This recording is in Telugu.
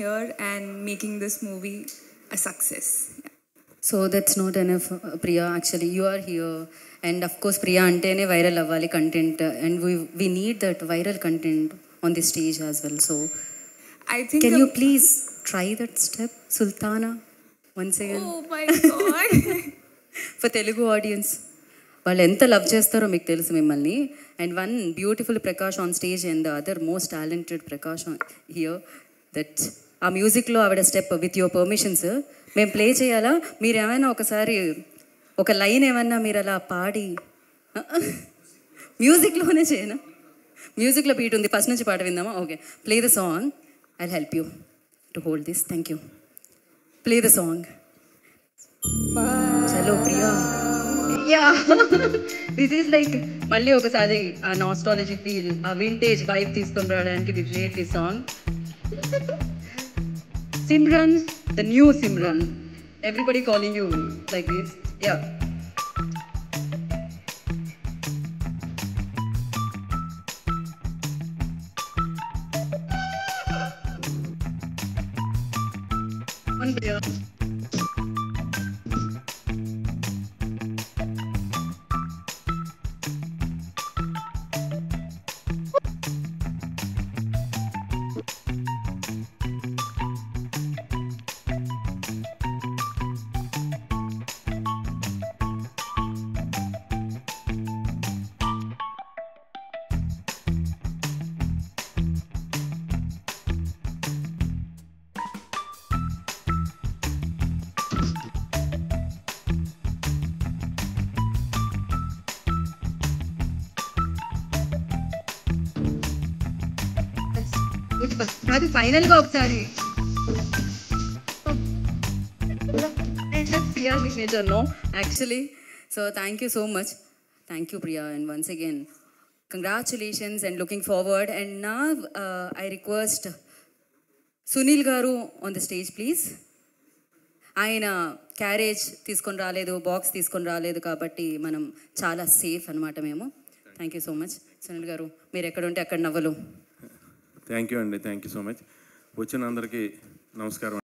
here and making this movie a success. Yeah. So that's not enough, Priya. Actually, you are here, and of course, Priya antene viral avvali content, and we need that viral content on the stage as well. So, I think. can you please try that step, Sultana, once again? Oh my God. For Telugu audience, వాళ్ళు ఎంత లవ్ చేస్తారో మీకు తెలుసు మిమ్మల్ని. And one beautiful Prakash on stage and the other most talented Prakash here. That ఆ మ్యూజిక్లో ఆవిడ స్టెప్ విత్ యువర్ పర్మిషన్స్ మేము ప్లే చేయాలా? మీరు ఏమైనా ఒకసారి ఒక లైన్ ఏమన్నా మీరు అలా పాడి మ్యూజిక్లోనే చేయనా? మ్యూజిక్లో బీట్ ఉంది, ఫస్ట్ నుంచి పాట విందామా? Okay, play the song. I will help you to hold this. Thank you. Play the song. చలో Priya. Yeah, this is like మళ్ళీ ఒకసారి ఆ నాస్టాలజీ ఫీల్, ఆ వింటేజ్ వైబ్ తీసుకొని రావడానికి we played this song. Simran, the new Simran. Everybody calling you like this. Yeah. One Priya. అది ఫైనల్గా ఒకసారి Priya signature no actually. So thank you so much. Thank you Priya, and once again congratulations and looking forward. And నా I request Sunil garu on the stage please. ఆయన క్యారేజ్ తీసుకొని రాలేదు, బాక్స్ తీసుకొని రాలేదు, కాబట్టి మనం చాలా సేఫ్ అనమాట మేము. Thank you so much. Sunil గారు మీరు ఎక్కడ ఉంటే అక్కడ నవ్వలు. థ్యాంక్ యూ అండి, థ్యాంక్ యూ సో మచ్. వచ్చిన అందరికీ నమస్కారం.